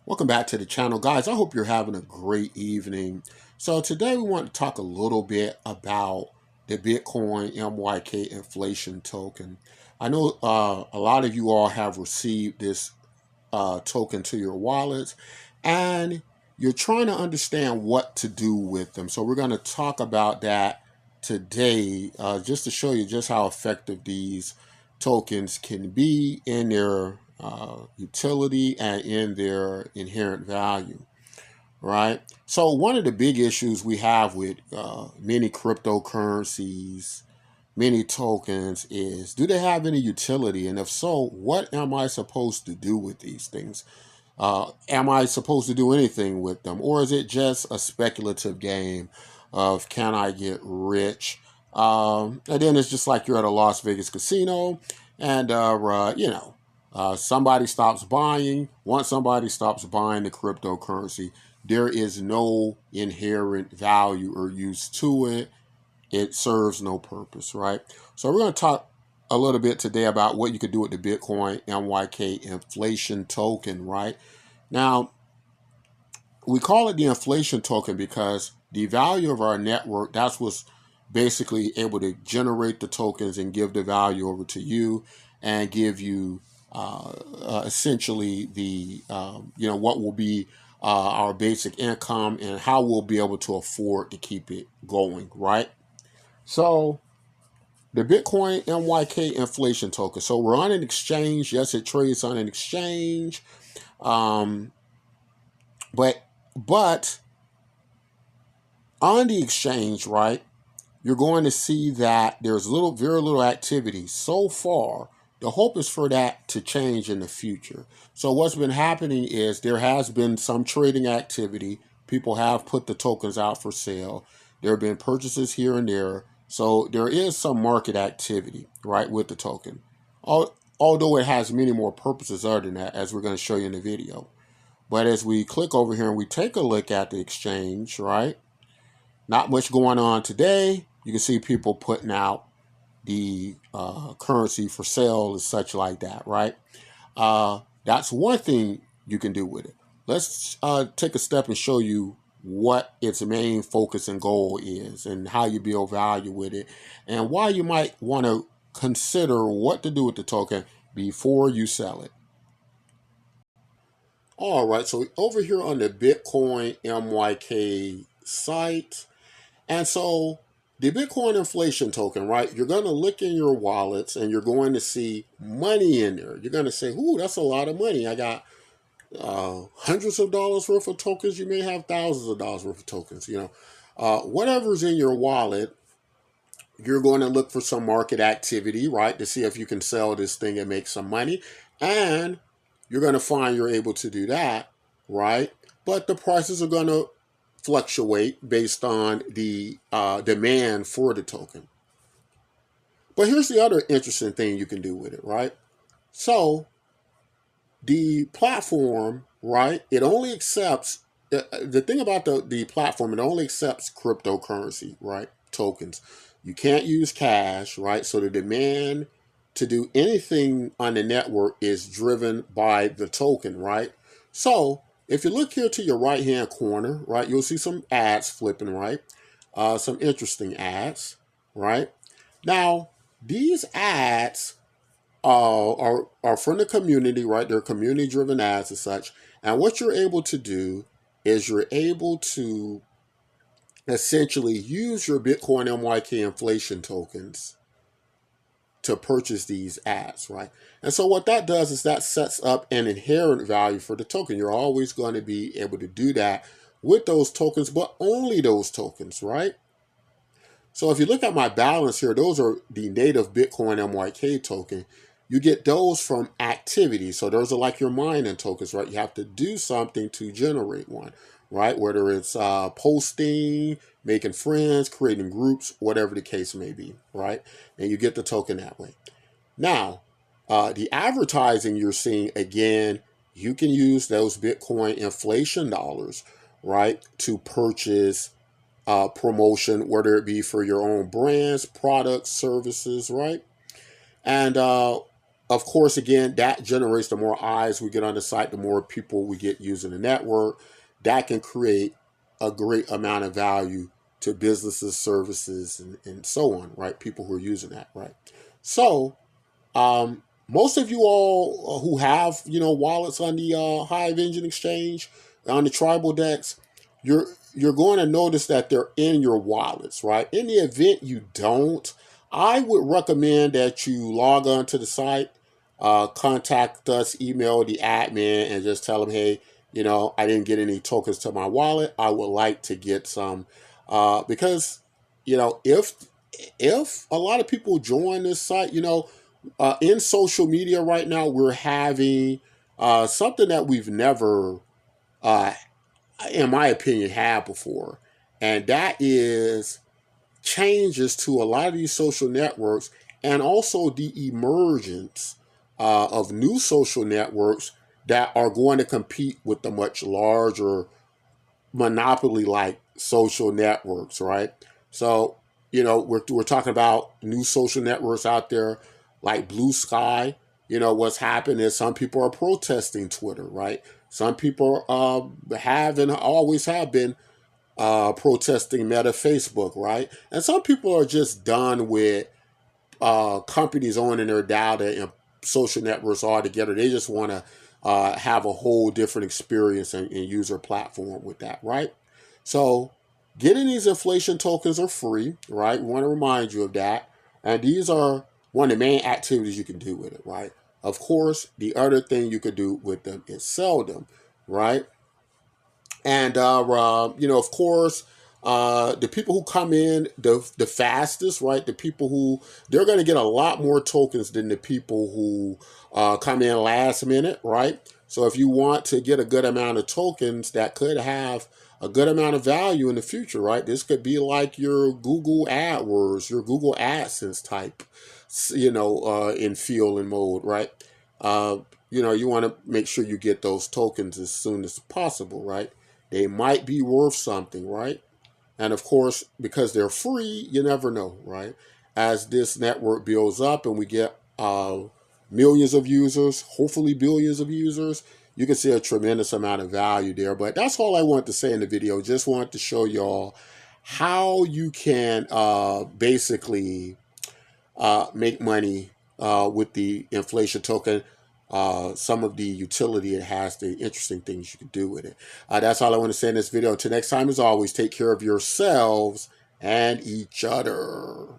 Welcome back to the channel, guys. I hope you're having a great evening. So today we want to talk a little bit about the Bitcoin MYK inflation token. I know a lot of you all have received this token to your wallets, and you're trying to understand what to do with them. So we're going to talk about that today, just to show you just how effective these tokens can be in their utility and in their inherent value, right? So one of the big issues we have with many cryptocurrencies, many tokens, is do they have any utility? And if so, what am I supposed to do with these things? Am I supposed to do anything with them? Or is it just a speculative game of can I get rich? And then it's just like you're at a Las Vegas casino and, somebody stops buying. Once somebody stops buying the cryptocurrency, there is no inherent value or use to it. It serves no purpose, right? So we're going to talk a little bit today about what you could do with the Bitcoin MYK inflation token, right? Now, we call it the inflation token because the value of our network, that's what's basically able to generate the tokens and give the value over to you and give you essentially the, what will be our basic income and how we'll be able to afford to keep it going, right? So the Bitcoin MYK inflation token. So we're on an exchange. Yes, it trades on an exchange. Um, but on the exchange, right, you're going to see that there's very little activity so far. The hope is for that to change in the future. So what's been happening is there has been some trading activity. People have put the tokens out for sale. There have been purchases here and there. So there is some market activity, right, with the token. Although it has many more purposes other than that, as we're going to show you in the video. But as we click over here and we take a look at the exchange, right, not much going on today. You can see people putting out the currency for sale and such like that, right? That's one thing you can do with it. Let's take a step and show you what its main focus and goal is and how you build value with it and why you might want to consider what to do with the token before you sell it. All right, so over here on the Bitcoin MYK site, and so the Bitcoin inflation token, right? You're going to look in your wallets and you're going to see money in there. You're going to say, ooh, that's a lot of money. I got hundreds of dollars worth of tokens. You may have thousands of dollars worth of tokens. Whatever's in your wallet, you're going to look for some market activity, right? To see if you can sell this thing and make some money. And you're going to find you're able to do that, right? But the prices are going to fluctuate based on the demand for the token. But here's the other interesting thing you can do with it, right? So the platform, right, it only accepts, the thing about the platform, it only accepts cryptocurrency, right, tokens. You can't use cash, right? So the demand to do anything on the network is driven by the token, right? So if you look here to your right hand corner, right, you'll see some ads flipping, right? Some interesting ads, right? Now, these ads are from the community, right? They're community driven ads and such. And what you're able to do is you're able to essentially use your Bitcoin MYK inflation tokens to purchase these ads, right? And so what that does is that sets up an inherent value for the token. You're always going to be able to do that with those tokens, but only those tokens, right? So if you look at my balance here, those are the native Bitcoin MYK token. You get those from activity. So those are like your mining tokens, right? You have to do something to generate one, right? Whether it's posting, making friends, creating groups, whatever the case may be, right? And you get the token that way. Now, the advertising you're seeing, again, you can use those Bitcoin inflation dollars, right, to purchase promotion, whether it be for your own brands, products, services, right? And of course, again, that generates the more eyes we get on the site, the more people we get using the network. That can create a great amount of value to businesses, services, and so on, right? People who are using that, right? So, most of you all who have, wallets on the Hive Engine Exchange, on the Tribal Dex, you're going to notice that they're in your wallets, right? In the event you don't, I would recommend that you log on to the site, contact us, email the admin, and just tell them, hey, I didn't get any tokens to my wallet. I would like to get some, because if a lot of people join this site, in social media right now, we're having something that we've never, uh, in my opinion, had before, and that is changes to a lot of these social networks, and also the emergence of new social networks that are going to compete with the much larger monopoly like social networks, right? So, we're talking about new social networks out there like Blue Sky. What's happened is some people are protesting Twitter, right? Some people have and always have been protesting Meta Facebook, right? And some people are just done with companies owning their data and social networks altogether. They just want to have a whole different experience and user platform with that, right? So getting these inflation tokens are free, right? We want to remind you of that. And these are one of the main activities you can do with it, right? Of course, the other thing you could do with them is sell them, right? And of course, the people who come in the fastest, right? The people who they're going to get a lot more tokens than the people who come in last minute, right? So if you want to get a good amount of tokens that could have a good amount of value in the future, right? This could be like your Google AdWords, your Google AdSense type, in field and mode, right? Uh, you want to make sure you get those tokens as soon as possible, right? They might be worth something, right? And of course, because they're free, you never know, right? As this network builds up and we get millions of users, hopefully billions of users, you can see a tremendous amount of value there. But that's all I want to say in the video. Just want to show y'all how you can basically make money with the inflation token. Some of the utility it has, the interesting things you can do with it. That's all I want to say in this video. Until next time, as always, take care of yourselves and each other.